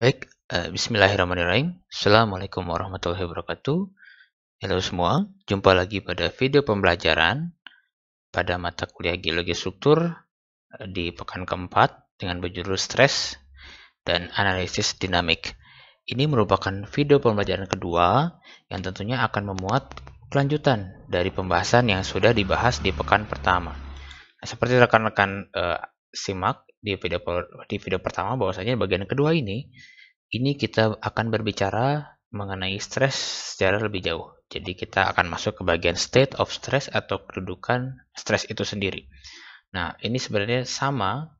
Baik, bismillahirrahmanirrahim. Assalamualaikum warahmatullahi wabarakatuh. Halo semua, jumpa lagi pada video pembelajaran pada mata kuliah Geologi Struktur di pekan keempat dengan berjudul Stres dan Analisis Dinamik. Ini merupakan video pembelajaran kedua yang tentunya akan memuat kelanjutan dari pembahasan yang sudah dibahas di pekan pertama. Nah, seperti rekan-rekan simak di video pertama bahwasanya bagian kedua ini kita akan berbicara mengenai stres secara lebih jauh. Jadi kita akan masuk ke bagian state of stress atau kedudukan stres itu sendiri. Nah, ini sebenarnya sama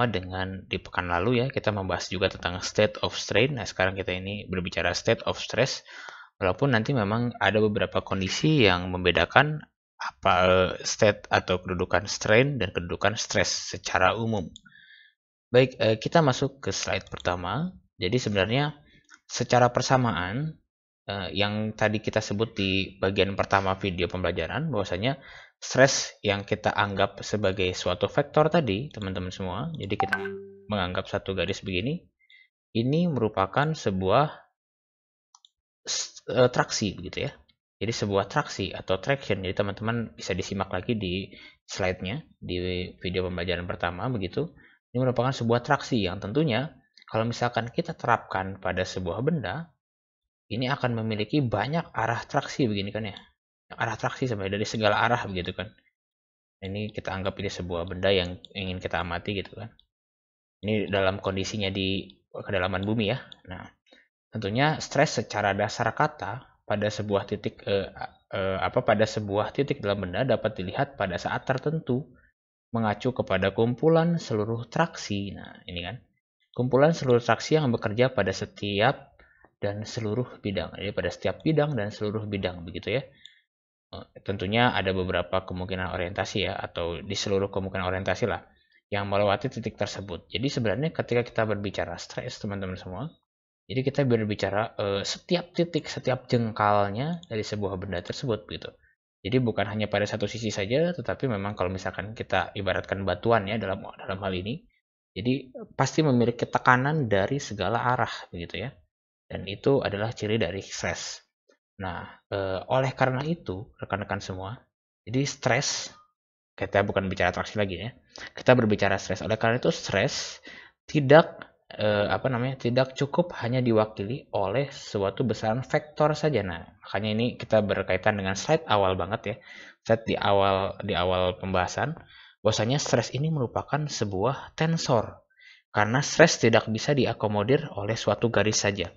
dengan di pekan lalu ya, kita membahas juga tentang state of strain. Nah, sekarang kita ini berbicara state of stress. Walaupun nanti memang ada beberapa kondisi yang membedakan apa state atau kedudukan strain dan kedudukan stres secara umum. Baik, kita masuk ke slide pertama. Jadi sebenarnya secara persamaan yang tadi kita sebut di bagian pertama video pembelajaran bahwasanya stres yang kita anggap sebagai suatu vektor tadi, teman-teman semua. Jadi kita menganggap satu garis begini, ini merupakan sebuah traksi begitu ya. Jadi sebuah traksi atau traction. Jadi teman-teman bisa disimak lagi di slide-nya di video pembelajaran pertama begitu. Ini merupakan sebuah traksi yang tentunya kalau misalkan kita terapkan pada sebuah benda, ini akan memiliki banyak arah traksi begini kan ya. Arah traksi sampai dari segala arah begitu kan. Ini kita anggap ini sebuah benda yang ingin kita amati gitu kan. Ini dalam kondisinya di kedalaman bumi ya. Nah, tentunya stres secara dasar kata pada sebuah titik pada sebuah titik dalam benda dapat dilihat pada saat tertentu mengacu kepada kumpulan seluruh traksi. Nah, ini kan. Kumpulan seluruh traksi yang bekerja pada setiap dan seluruh bidang. Jadi pada setiap bidang dan seluruh bidang begitu ya. Tentunya ada beberapa kemungkinan orientasi ya, atau di seluruh kemungkinan orientasi lah yang melewati titik tersebut. Jadi sebenarnya ketika kita berbicara stres teman-teman semua, jadi kita berbicara setiap titik, setiap jengkalnya dari sebuah benda tersebut gitu. Jadi bukan hanya pada satu sisi saja, tetapi memang kalau misalkan kita ibaratkan batuan ya dalam hal ini, jadi pasti memiliki tekanan dari segala arah begitu ya. Dan itu adalah ciri dari stres. Nah, oleh karena itu rekan-rekan semua, jadi stres kita bukan bicara atraksi lagi ya. Kita berbicara stres. Oleh karena itu stres tidak tidak cukup hanya diwakili oleh suatu besaran vektor saja. Nah, makanya ini kita berkaitan dengan slide awal banget ya. Slide di awal pembahasan bahwasanya stres ini merupakan sebuah tensor. Karena stres tidak bisa diakomodir oleh suatu garis saja.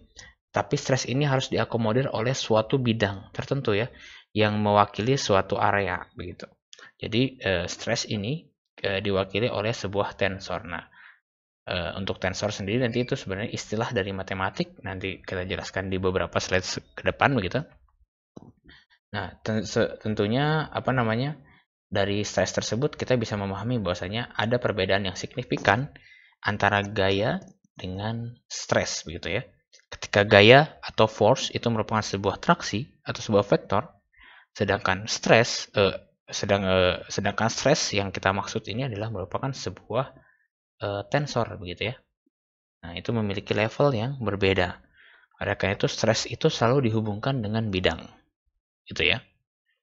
Tapi stres ini harus diakomodir oleh suatu bidang tertentu ya, yang mewakili suatu area begitu. Jadi stres ini diwakili oleh sebuah tensor. Nah, untuk tensor sendiri nanti itu sebenarnya istilah dari matematik, nanti kita jelaskan di beberapa slide ke depan begitu. Nah, tentunya dari stres tersebut kita bisa memahami bahwasanya ada perbedaan yang signifikan antara gaya dengan stres begitu ya. Ketika gaya atau force itu merupakan sebuah traksi atau sebuah vektor, sedangkan sedangkan stres yang kita maksud ini adalah merupakan sebuah tensor begitu ya. Nah, itu memiliki level yang berbeda. Oleh karena itu stres itu selalu dihubungkan dengan bidang. Gitu ya.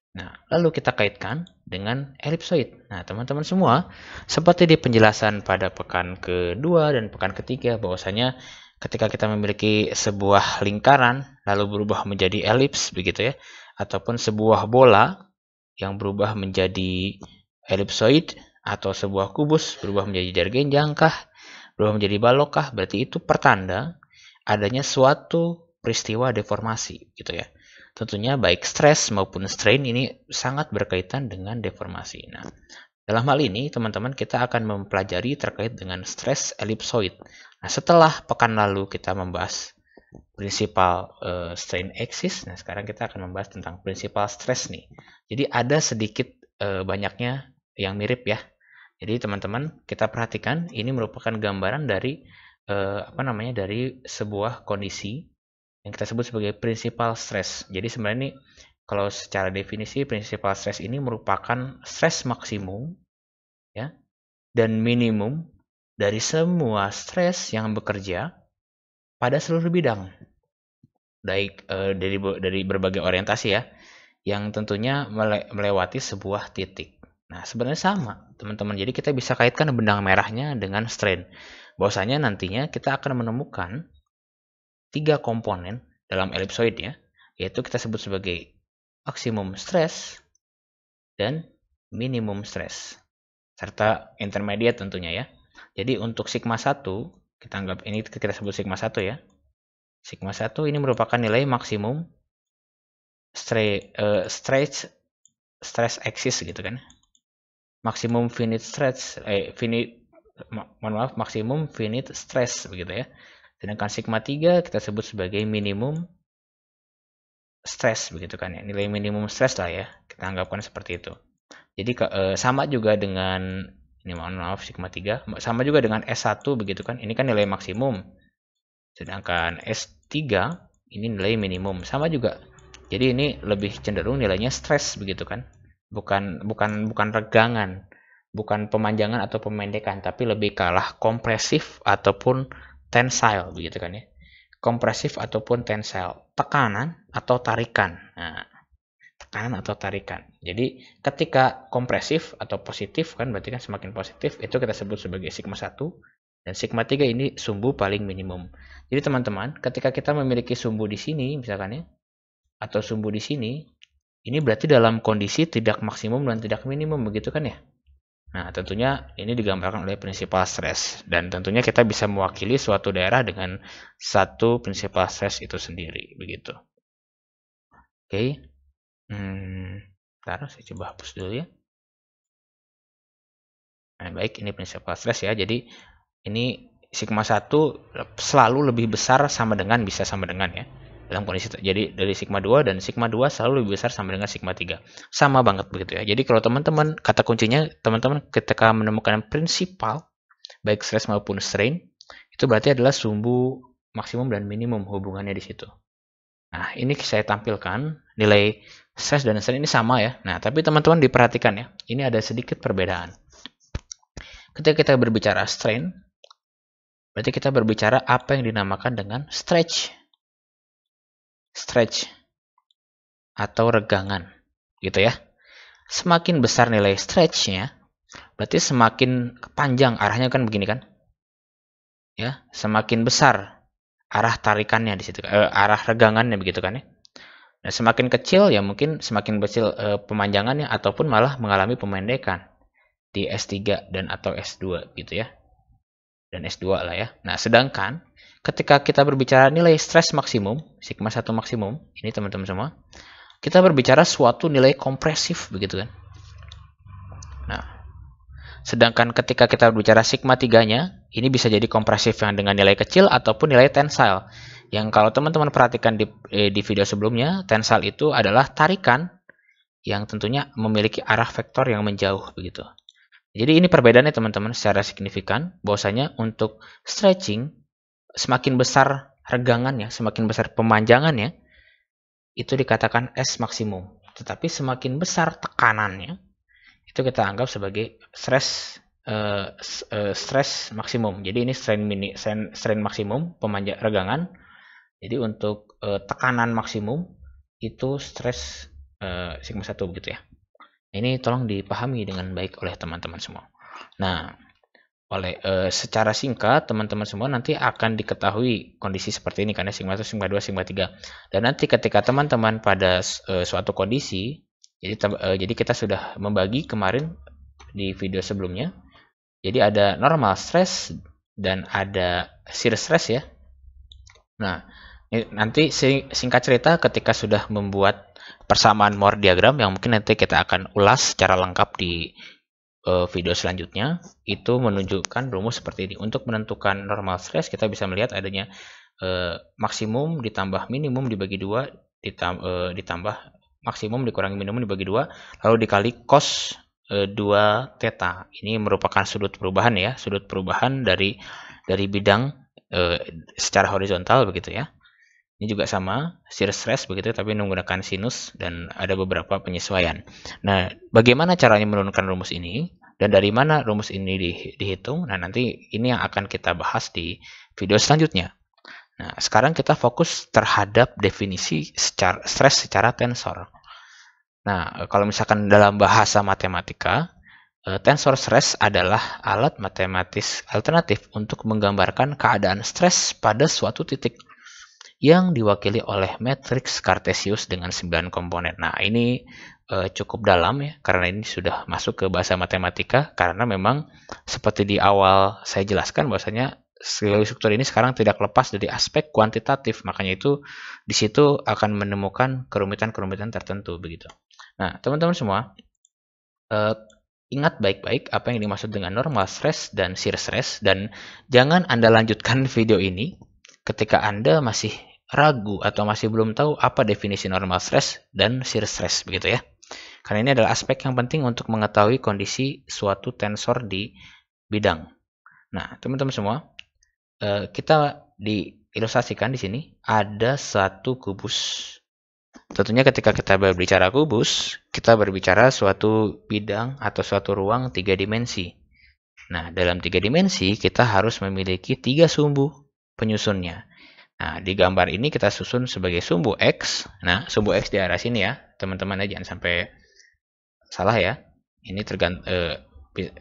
Nah, lalu kita kaitkan dengan elipsoid. Nah, teman-teman semua, seperti di penjelasan pada pekan kedua dan pekan ketiga bahwasanya ketika kita memiliki sebuah lingkaran lalu berubah menjadi elips begitu ya, ataupun sebuah bola yang berubah menjadi elipsoid atau sebuah kubus berubah menjadi jargenjang kah, berubah menjadi balok kah, berarti itu pertanda adanya suatu peristiwa deformasi gitu ya. Tentunya baik stres maupun strain ini sangat berkaitan dengan deformasi. Nah, dalam hal ini teman-teman kita akan mempelajari terkait dengan stres elipsoid. Nah, setelah pekan lalu kita membahas prinsipal strain axis, nah sekarang kita akan membahas tentang prinsipal stress nih. Jadi ada sedikit banyaknya yang mirip ya. Jadi teman-teman kita perhatikan ini merupakan gambaran dari dari sebuah kondisi yang kita sebut sebagai prinsipal stress. Jadi sebenarnya ini kalau secara definisi prinsipal stress ini merupakan stres maksimum ya dan minimum dari semua stres yang bekerja pada seluruh bidang, baik dari berbagai orientasi ya, yang tentunya melewati sebuah titik. Nah, sebenarnya sama, teman-teman. Jadi kita bisa kaitkan benang merahnya dengan strain. Bahwasanya nantinya kita akan menemukan 3 komponen dalam elipsoid ya, yaitu kita sebut sebagai maksimum stres dan minimum stres, serta intermediate tentunya ya. Jadi untuk sigma 1, kita anggap ini kita sebut sigma 1 ya. Sigma 1 ini merupakan nilai maksimum stress axis gitu kan. Maksimum finite stress maksimum finite stress begitu ya. Sedangkan sigma 3 kita sebut sebagai minimum stress begitu kan ya. Nilai minimum stress lah ya. Kita anggapkan seperti itu. Jadi sama juga dengan ini maaf sigma 3 sama juga dengan S1 begitu kan. Ini kan nilai maksimum. Sedangkan S3 ini nilai minimum. Sama juga. Jadi ini lebih cenderung nilainya stress begitu kan. Bukan regangan, bukan pemanjangan atau pemendekan, tapi lebih kalah kompresif ataupun tensile begitu kan ya. Kompresif ataupun tensile, tekanan atau tarikan. Nah, tekanan atau tarikan. Jadi ketika kompresif atau positif kan berarti kan semakin positif, itu kita sebut sebagai sigma 1 dan sigma 3 ini sumbu paling minimum. Jadi teman-teman, ketika kita memiliki sumbu di sini misalkan ya, atau sumbu di sini, ini berarti dalam kondisi tidak maksimum dan tidak minimum begitu kan ya. Nah, tentunya ini digambarkan oleh prinsipal stress dan tentunya kita bisa mewakili suatu daerah dengan satu prinsipal stress itu sendiri begitu. Oke. Bentar, saya coba hapus dulu ya. Nah, baik, ini prinsipal stress ya. Jadi ini sigma 1 selalu lebih besar bisa sama dengan ya. Dalam kondisi jadi dari sigma 2 dan sigma 2 selalu lebih besar sama dengan sigma 3. Sama banget begitu ya. Jadi kalau teman-teman kata kuncinya teman-teman ketika menemukan prinsipal baik stress maupun strain itu berarti adalah sumbu maksimum dan minimum hubungannya di situ. Nah, ini saya tampilkan nilai stress dan strain ini sama ya. Nah, tapi teman-teman diperhatikan ya. Ini ada sedikit perbedaan. Ketika kita berbicara strain, berarti kita berbicara apa yang dinamakan dengan stretch atau regangan gitu ya. Semakin besar nilai stretch-nya, berarti semakin panjang arahnya kan begini kan. Ya, semakin besar arah tarikannya di situ, arah regangannya begitu kan ya. Nah, semakin kecil ya mungkin semakin kecil pemanjangannya ataupun malah mengalami pemendekan di S3 dan atau S2 gitu ya. Dan S2 lah ya. Nah, sedangkan ketika kita berbicara nilai stres maksimum, sigma 1 maksimum, ini teman-teman semua, kita berbicara suatu nilai kompresif begitu kan. Nah, sedangkan ketika kita berbicara sigma 3-nya, ini bisa jadi kompresif yang dengan nilai kecil ataupun nilai tensile. Yang kalau teman-teman perhatikan di video sebelumnya, tensile itu adalah tarikan yang tentunya memiliki arah vektor yang menjauh begitu. Jadi ini perbedaannya teman-teman secara signifikan, bahwasanya untuk stretching semakin besar regangannya, semakin besar pemanjangannya, itu dikatakan S maksimum. Tetapi semakin besar tekanannya, itu kita anggap sebagai stress maksimum. Jadi ini strain maksimum regangan. Jadi untuk tekanan maksimum itu stress sigma 1 begitu ya. Ini tolong dipahami dengan baik oleh teman-teman semua. Nah, secara singkat teman-teman semua nanti akan diketahui kondisi seperti ini karena sigma 1, sigma 2, sigma 3. Dan nanti ketika teman-teman pada suatu kondisi, jadi kita sudah membagi kemarin di video sebelumnya. Jadi ada normal stress dan ada shear stress ya. Nah, nanti singkat cerita ketika sudah membuat persamaan Mohr diagram yang mungkin nanti kita akan ulas secara lengkap di video selanjutnya, itu menunjukkan rumus seperti ini. Untuk menentukan normal stress kita bisa melihat adanya maksimum ditambah minimum dibagi 2 ditambah maksimum dikurangi minimum dibagi 2 lalu dikali cos 2 theta. Ini merupakan sudut perubahan ya, sudut perubahan dari bidang secara horizontal begitu ya. Ini juga sama, shear stress begitu, tapi menggunakan sinus dan ada beberapa penyesuaian. Nah, bagaimana caranya menurunkan rumus ini dan dari mana rumus ini dihitung? Nah, nanti ini yang akan kita bahas di video selanjutnya. Nah, sekarang kita fokus terhadap definisi stres secara tensor. Nah, kalau misalkan dalam bahasa matematika, tensor stress adalah alat matematis alternatif untuk menggambarkan keadaan stres pada suatu titik yang diwakili oleh matriks Cartesius dengan 9 komponen. Nah, ini cukup dalam ya, karena ini sudah masuk ke bahasa matematika, karena memang seperti di awal saya jelaskan bahwasanya struktur ini sekarang tidak lepas dari aspek kuantitatif, makanya itu di situ akan menemukan kerumitan-kerumitan tertentu begitu. Nah, teman-teman semua, ingat baik-baik apa yang dimaksud dengan normal stress dan shear stress, dan jangan Anda lanjutkan video ini ketika Anda masih ragu atau masih belum tahu apa definisi normal stress dan shear stress begitu ya. Karena ini adalah aspek yang penting untuk mengetahui kondisi suatu tensor di bidang. Nah, teman-teman semua, kita diilustrasikan di sini ada satu kubus. Tentunya ketika kita berbicara kubus, kita berbicara suatu bidang atau suatu ruang 3 dimensi. Nah, dalam 3 dimensi kita harus memiliki 3 sumbu penyusunnya. Nah, di gambar ini kita susun sebagai sumbu X. Nah, sumbu X di arah sini ya, teman-teman, jangan sampai salah ya. Ini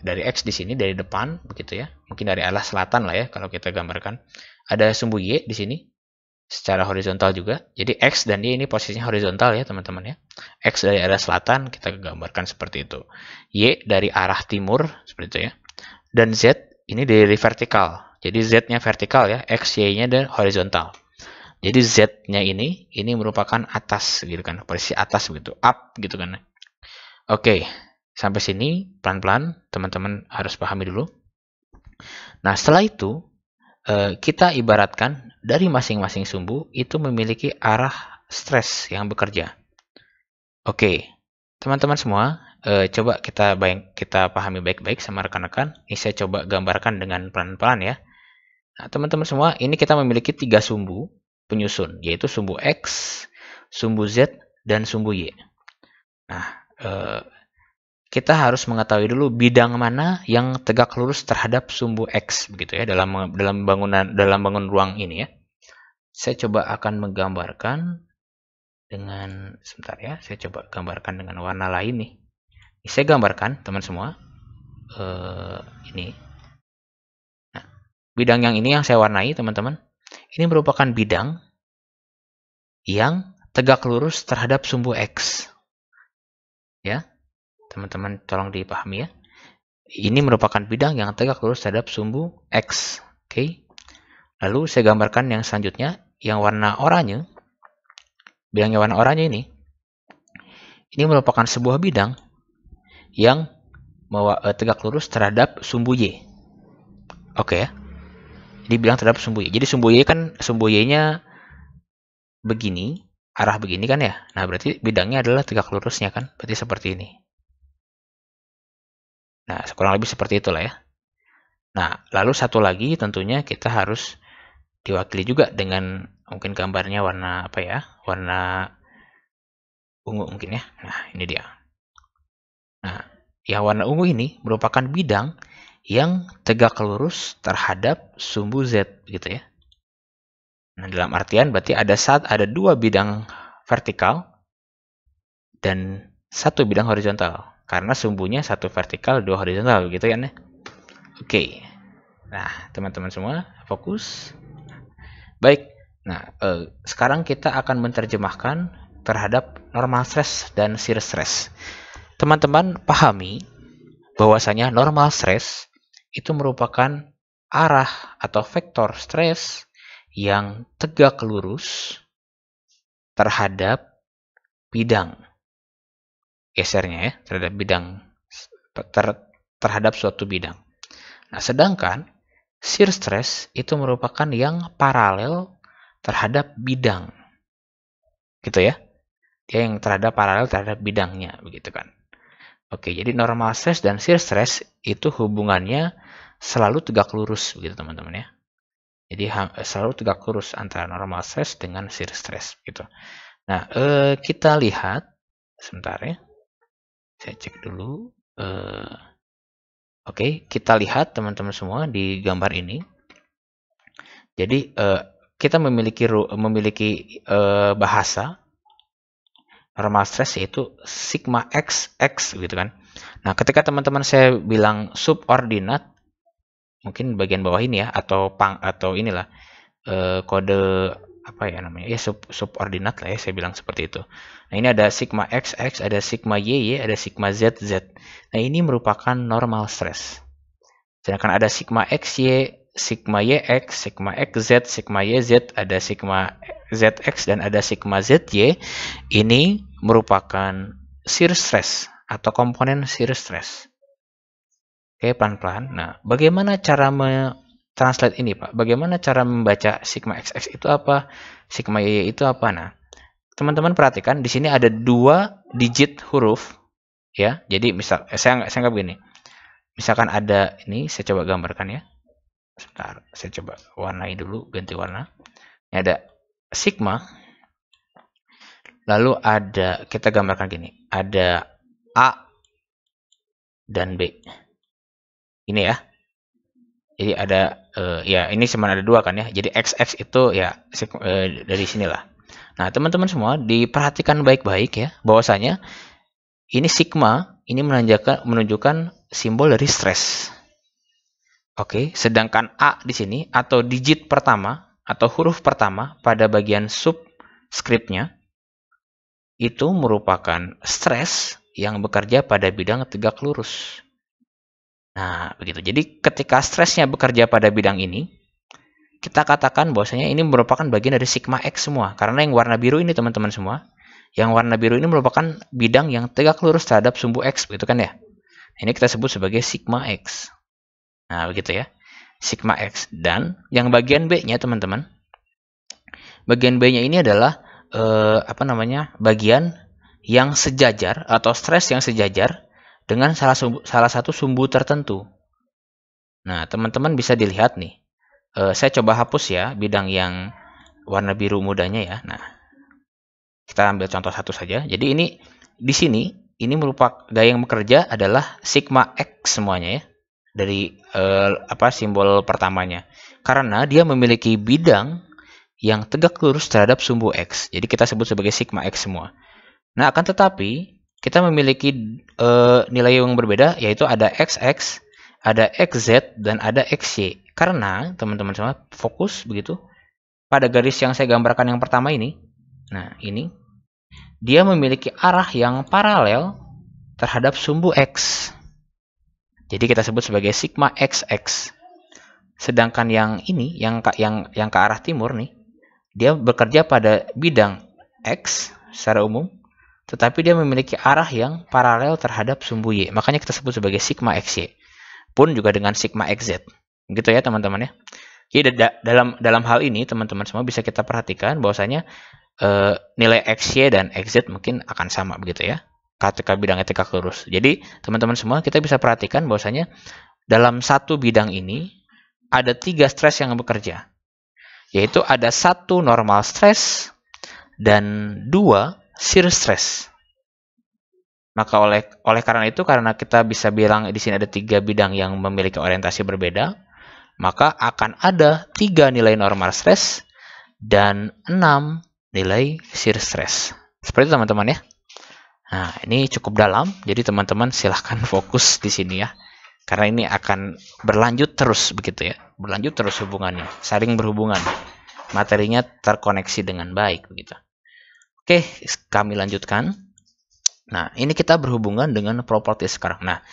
dari X di sini dari depan begitu ya. Mungkin dari arah selatan lah ya kalau kita gambarkan. Ada sumbu Y di sini secara horizontal juga. Jadi X dan Y ini posisinya horizontal ya teman-teman ya. X dari arah selatan kita gambarkan seperti itu. Y dari arah timur seperti itu ya. Dan Z ini dari vertikal. Jadi Z-nya vertikal ya, X, Y-nya dan horizontal. Jadi Z-nya ini merupakan atas gitu kan, posisi atas begitu, up gitu kan. Oke, sampai sini pelan-pelan teman-teman harus pahami dulu. Nah, setelah itu kita ibaratkan dari masing-masing sumbu itu memiliki arah stres yang bekerja. Oke, teman-teman semua, coba kita pahami baik-baik sama rekan-rekan. Ini saya coba gambarkan dengan pelan-pelan ya. Nah, teman-teman semua, ini kita memiliki 3 sumbu penyusun, yaitu sumbu X, sumbu Z, dan sumbu Y. Nah, kita harus mengetahui dulu bidang mana yang tegak lurus terhadap sumbu X begitu ya dalam bangun ruang ini ya. Saya coba akan menggambarkan dengan sebentar ya, saya coba gambarkan dengan warna lain nih. Saya gambarkan teman semua ini. Nah, bidang yang ini yang saya warnai teman-teman. Ini merupakan bidang yang tegak lurus terhadap sumbu X. Ya. Teman-teman tolong dipahami ya. Ini merupakan bidang yang tegak lurus terhadap sumbu X. Oke. Lalu saya gambarkan yang selanjutnya, yang warna oranye. Bidang yang warna oranye ini merupakan sebuah bidang yang tegak lurus terhadap sumbu Y. Oke ya. Jadi bidang terhadap sumbu Y. Jadi sumbu Y-nya begini, arah begini kan ya. Nah, berarti bidangnya adalah tegak lurusnya kan. Berarti seperti ini. Nah, kurang lebih seperti itulah ya. Nah, lalu satu lagi tentunya kita harus diwakili juga dengan mungkin gambarnya warna apa ya? Warna ungu mungkin ya. Nah, ini dia. Nah, yang warna ungu ini merupakan bidang yang tegak lurus terhadap sumbu Z gitu ya. Nah, dalam artian berarti ada 2 bidang vertikal dan 1 bidang horizontal. Karena sumbunya 1 vertikal, 2 horizontal gitu kan ya. Oke. Nah, teman-teman semua fokus. Baik. Nah, sekarang kita akan menerjemahkan terhadap normal stress dan shear stress. Teman-teman pahami bahwasanya normal stress itu merupakan arah atau vektor stres yang tegak lurus terhadap bidang. Gesernya ya, terhadap bidang terhadap suatu bidang. Nah, sedangkan shear stress itu merupakan yang paralel terhadap bidang. Gitu ya. Dia yang paralel terhadap bidangnya, begitu kan. Oke, jadi normal stress dan shear stress itu hubungannya selalu tegak lurus, begitu teman-teman ya. Jadi selalu tegak lurus antara normal stress dengan shear stress, gitu. Nah, kita lihat sebentar ya. Saya cek dulu. Oke, kita lihat teman-teman semua di gambar ini. Jadi kita memiliki bahasa normal stress yaitu sigma x gitu kan. Nah, ketika teman-teman saya bilang subordinat, mungkin bagian bawah ini ya, atau inilah kode apa ya namanya, ya subordinat lah ya, saya bilang seperti itu. Nah, ini ada sigma x, ada sigma y, ada sigma z. Nah, ini merupakan normal stress. Sedangkan ada sigma xy, sigma yx, sigma xz, sigma yz, ada sigma zx, dan ada sigma zy. Ini merupakan shear stress atau komponen shear stress. Oke, pelan-pelan. Nah, bagaimana cara translate ini, Pak? Bagaimana cara membaca sigma xx itu apa? Sigma y itu apa? Nah, teman-teman perhatikan di sini ada 2 digit huruf ya. Jadi misal saya anggap begini. Misalkan ada ini, saya coba gambarkan ya. Sebentar, saya coba warnai dulu, ganti warna. Ini ada sigma. Lalu ada, kita gambarkan gini. Ada A dan B. Ini ya. Jadi ada ya ini cuma ada 2 kan ya. Jadi XX itu ya dari sinilah. Nah, teman-teman semua diperhatikan baik-baik ya, bahwasanya ini sigma ini menunjukkan simbol dari stres. Oke, sedangkan A di sini atau digit pertama atau huruf pertama pada bagian subskriptnya itu merupakan stres yang bekerja pada bidang tegak lurus. Nah, begitu. Jadi ketika stresnya bekerja pada bidang ini, kita katakan bahwasanya ini merupakan bagian dari sigma X semua. Karena yang warna biru ini teman-teman semua, yang warna biru ini merupakan bidang yang tegak lurus terhadap sumbu X, begitu kan ya? Ini kita sebut sebagai sigma X. Nah, begitu ya. Sigma X. Dan yang bagian B-nya teman-teman, bagian B-nya ini adalah bagian yang sejajar atau stres yang sejajar dengan salah satu sumbu tertentu. Nah, teman-teman bisa dilihat nih. Saya coba hapus ya bidang yang warna biru mudanya ya. Nah, kita ambil contoh satu saja. Jadi ini di sini ini merupakan gaya yang bekerja adalah sigma X semuanya ya. Dari simbol pertamanya. Karena dia memiliki bidang yang tegak lurus terhadap sumbu X. Jadi kita sebut sebagai sigma X semua. Nah, akan tetapi kita memiliki nilai yang berbeda, yaitu ada XX, ada XZ, dan ada XY. Karena, teman-teman semua, fokus begitu, pada garis yang saya gambarkan yang pertama ini, nah ini, dia memiliki arah yang paralel terhadap sumbu X. Jadi kita sebut sebagai sigma XX. Sedangkan yang ini, yang ke arah timur nih, dia bekerja pada bidang X secara umum, tetapi dia memiliki arah yang paralel terhadap sumbu Y. Makanya kita sebut sebagai sigma XY. Pun juga dengan sigma XZ. Gitu ya teman-teman ya. Jadi dalam hal ini teman-teman semua bisa kita perhatikan bahwasanya nilai XY dan XZ mungkin akan sama begitu ya. Ketika bidangnya tegak lurus. Jadi teman-teman semua kita bisa perhatikan bahwasanya dalam satu bidang ini ada 3 stres yang bekerja. Yaitu ada 1 normal stress dan 2 shear stress. Maka oleh karena itu, karena kita bisa bilang di sini ada 3 bidang yang memiliki orientasi berbeda, maka akan ada 3 nilai normal stress dan 6 nilai shear stress. Seperti itu teman-teman ya. Nah, ini cukup dalam, jadi teman-teman silahkan fokus di sini ya. Karena ini akan berlanjut terus begitu ya. Berlanjut terus hubungannya, saling berhubungan. Materinya terkoneksi dengan baik begitu. Oke, kami lanjutkan. Nah, ini kita berhubungan dengan properti sekarang. Nah,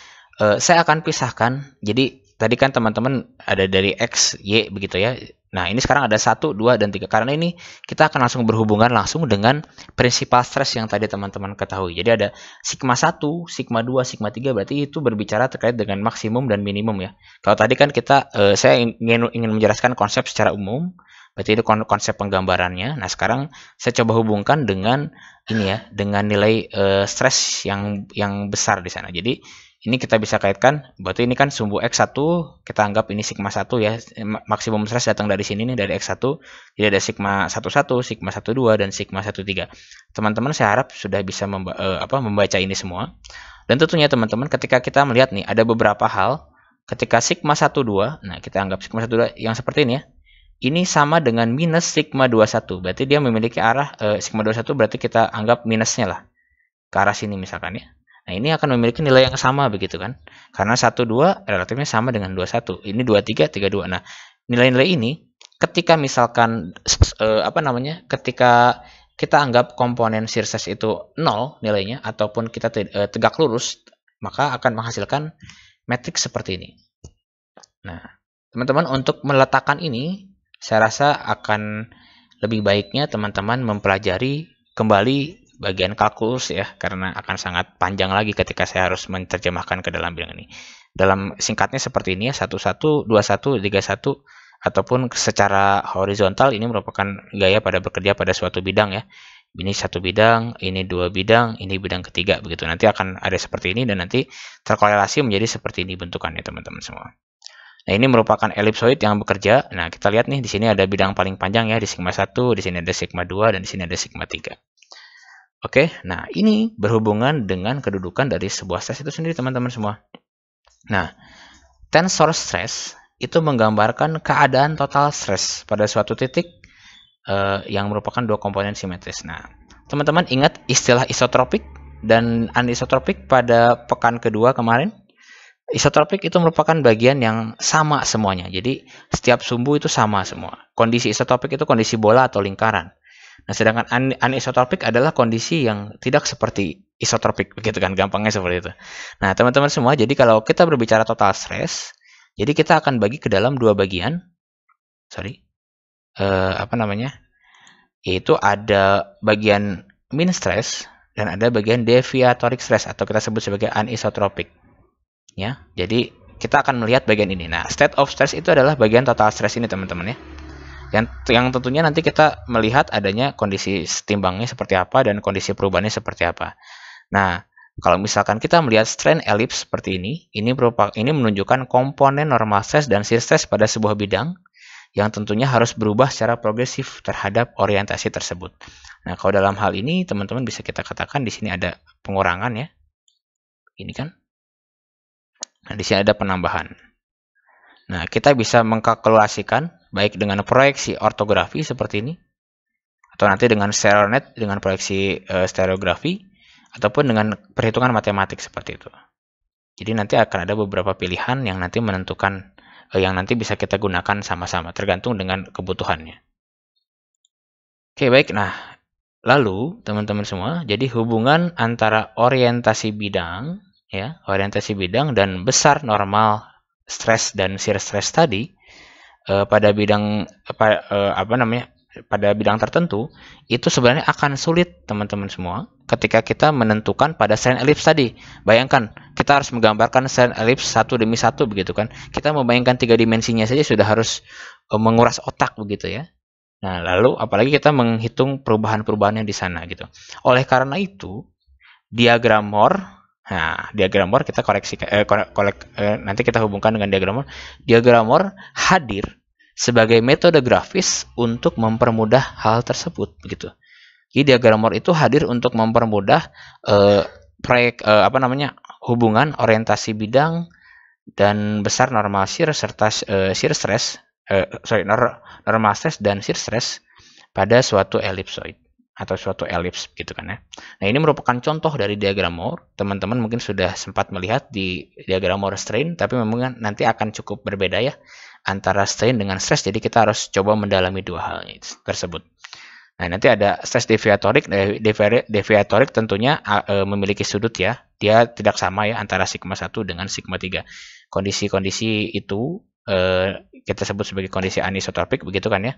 saya akan pisahkan. Jadi, tadi kan teman-teman ada dari X, Y, begitu ya. Nah, ini sekarang ada 1, 2, dan 3. Karena ini kita akan langsung berhubungan langsung dengan prinsipal stres yang tadi teman-teman ketahui. Jadi, ada sigma 1, sigma 2, sigma 3. Berarti itu berbicara terkait dengan maksimum dan minimum ya. Kalau tadi kan saya ingin menjelaskan konsep secara umum. Berarti itu konsep penggambarannya. Nah, sekarang saya coba hubungkan dengan ini ya, dengan nilai stres yang besar di sana. Jadi, ini kita bisa kaitkan, berarti ini kan sumbu X1, kita anggap ini sigma 1 ya, maksimum stres datang dari sini nih, dari X1. Jadi ada sigma 11, sigma 12, dan sigma 13. Teman-teman saya harap sudah bisa membaca ini semua. Dan tentunya teman-teman ketika kita melihat nih, ada beberapa hal, ketika sigma 12, nah kita anggap sigma 12 yang seperti ini ya. ini sama dengan minus sigma 21. Berarti dia memiliki arah sigma 21 berarti kita anggap minusnya lah. Ke arah sini misalkan ya. Nah, ini akan memiliki nilai yang sama begitu kan. Karena 1, 2 relatifnya sama dengan 21. Ini 23, 32. Nah, nilai-nilai ini ketika misalkan ketika kita anggap komponen shear stress itu 0 nilainya ataupun kita tegak lurus, maka akan menghasilkan matriks seperti ini. Nah, teman-teman untuk meletakkan ini saya rasa akan lebih baiknya teman-teman mempelajari kembali bagian kalkulus ya, karena akan sangat panjang lagi ketika saya harus menerjemahkan ke dalam bidang ini. Dalam singkatnya seperti ini ya, 11, 21, 31, ataupun secara horizontal ini merupakan gaya pada bekerja pada suatu bidang ya. Ini satu bidang, ini dua bidang, ini bidang ketiga begitu. Nanti akan ada seperti ini dan nanti terkorelasi menjadi seperti ini bentukannya teman-teman semua. Nah, ini merupakan elipsoid yang bekerja. Nah, kita lihat nih di sini ada bidang paling panjang ya, di sigma 1, di sini ada sigma 2 dan di sini ada sigma 3. Oke, nah ini berhubungan dengan kedudukan dari sebuah stres itu sendiri teman-teman semua. Nah, tensor stress itu menggambarkan keadaan total stres pada suatu titik yang merupakan dua komponen simetris. Nah, teman-teman ingat istilah isotropik dan anisotropik pada pekan kedua kemarin? Isotropik itu merupakan bagian yang sama semuanya. Jadi setiap sumbu itu sama semua. Kondisi isotropik itu kondisi bola atau lingkaran. Nah, sedangkan anisotropik adalah kondisi yang tidak seperti isotropik, begitu kan, gampangnya seperti itu. Nah, teman-teman semua, jadi kalau kita berbicara total stress, jadi kita akan bagi ke dalam dua bagian. Yaitu ada bagian mean stress dan ada bagian deviatoric stress atau kita sebut sebagai anisotropik. Ya, jadi kita akan melihat bagian ini. Nah, state of stress itu adalah bagian total stress ini teman-teman ya. Yang tentunya nanti kita melihat adanya kondisi setimbangnya seperti apa dan kondisi perubahannya seperti apa. Nah, kalau misalkan kita melihat strain ellipse seperti ini menunjukkan komponen normal stress dan shear stress pada sebuah bidang yang tentunya harus berubah secara progresif terhadap orientasi tersebut. Nah, kalau dalam hal ini teman-teman bisa kita katakan di sini ada pengurangan ya. Ini kan. Nah, di sini ada penambahan. Nah, kita bisa mengkalkulasikan baik dengan proyeksi ortografi seperti ini, atau nanti dengan stereonet dengan proyeksi stereografi, ataupun dengan perhitungan matematik seperti itu. Jadi nanti akan ada beberapa pilihan yang nanti menentukan, yang nanti bisa kita gunakan sama-sama, tergantung dengan kebutuhannya. Oke, baik. Nah, lalu teman-teman semua, jadi hubungan antara orientasi bidang dan besar normal stres dan shear stress tadi pada bidang pada bidang tertentu itu sebenarnya akan sulit teman-teman semua ketika kita menentukan pada strain ellipse tadi. Bayangkan kita harus menggambarkan strain ellipse satu demi satu begitu kan. Kita membayangkan 3 dimensinya saja sudah harus menguras otak begitu ya. Nah, lalu apalagi kita menghitung perubahan-perubahan yang di sana gitu. Oleh karena itu, diagram Moore kita koreksi nanti kita hubungkan dengan diagram Moore. Diagram Moore hadir sebagai metode grafis untuk mempermudah hal tersebut begitu. Jadi diagram Moore itu hadir untuk mempermudah hubungan orientasi bidang dan besar normal shear serta normal stress dan shear stress pada suatu ellipsoid atau suatu ellipse gitu kan ya. Nah, ini merupakan contoh dari diagram Moore. Teman-teman mungkin sudah sempat melihat di diagram Moore strain, tapi memang nanti akan cukup berbeda ya antara strain dengan stress. Jadi kita harus coba mendalami dua hal tersebut. Nah, nanti ada stress deviatorik. Deviatorik tentunya memiliki sudut ya. Dia tidak sama ya antara sigma 1 dengan sigma 3. Kondisi-kondisi itu kita sebut sebagai kondisi anisotropik begitu kan ya.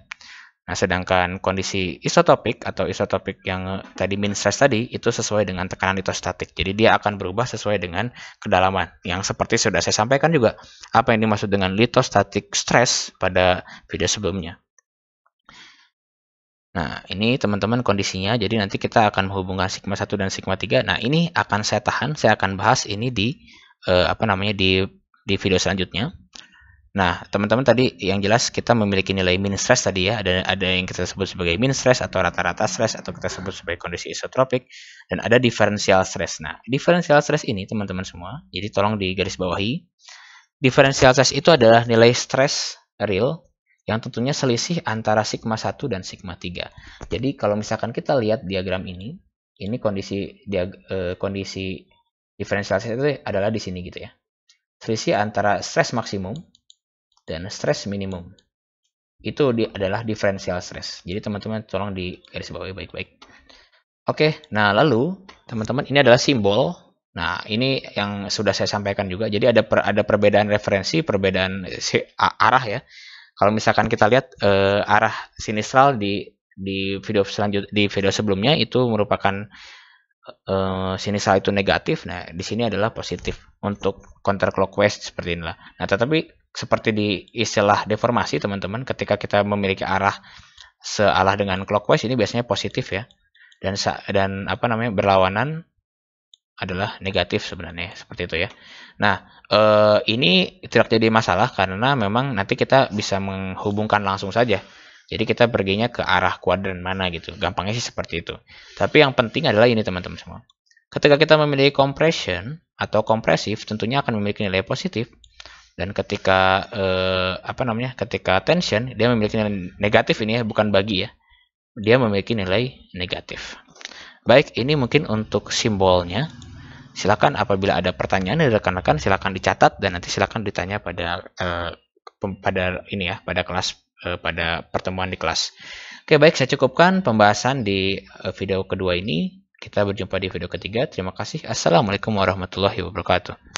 Nah, sedangkan kondisi isotopik atau isotopik yang tadi mean stress tadi itu sesuai dengan tekanan litostatik. Jadi dia akan berubah sesuai dengan kedalaman. Yang seperti sudah saya sampaikan juga apa yang dimaksud dengan litostatic stress pada video sebelumnya. Nah, ini teman-teman kondisinya. Jadi nanti kita akan menghubungkan sigma 1 dan sigma 3. Nah, ini akan saya tahan. Saya akan bahas ini di di video selanjutnya. Nah, teman-teman tadi yang jelas kita memiliki nilai mean stress tadi ya. Ada yang kita sebut sebagai mean stress atau rata-rata stress atau kita sebut sebagai kondisi isotropik, dan ada differential stress. Nah, differential stress ini teman-teman semua, jadi tolong digarisbawahi. Differential stress itu adalah nilai stress real yang tentunya selisih antara sigma 1 dan sigma 3. Jadi kalau misalkan kita lihat diagram ini kondisi diferensial stres itu adalah di sini gitu ya. Selisih antara stres maksimum dan stres minimum. Itu adalah diferensial stres. Jadi teman-teman tolong digarisbawahi baik-baik. Oke, nah lalu teman-teman ini adalah simbol. Nah, ini yang sudah saya sampaikan juga. Jadi ada perbedaan referensi, perbedaan arah ya. Kalau misalkan kita lihat arah sinistral di video sebelumnya itu merupakan sinistral itu negatif. Nah, di sini adalah positif untuk counterclockwise seperti inilah. Nah, tetapi seperti di istilah deformasi teman-teman, ketika kita memiliki arah searah dengan clockwise ini biasanya positif ya. Dan berlawanan adalah negatif sebenarnya seperti itu ya. Nah, ini tidak jadi masalah karena memang nanti kita bisa menghubungkan langsung saja. Jadi kita perginya ke arah kuadran mana gitu. Gampangnya sih seperti itu. Tapi yang penting adalah ini teman-teman semua. Ketika kita memiliki compression atau kompresif tentunya akan memiliki nilai positif. Dan ketika ketika tension dia memiliki nilai negatif ini ya, bukan bagi ya. Dia memiliki nilai negatif. Baik, ini mungkin untuk simbolnya. Silakan apabila ada pertanyaan dari rekan-rekan silakan dicatat dan nanti silakan ditanya pada kelas pada pertemuan di kelas. Oke, baik, saya cukupkan pembahasan di video kedua ini. Kita berjumpa di video ketiga. Terima kasih. Assalamualaikum warahmatullahi wabarakatuh.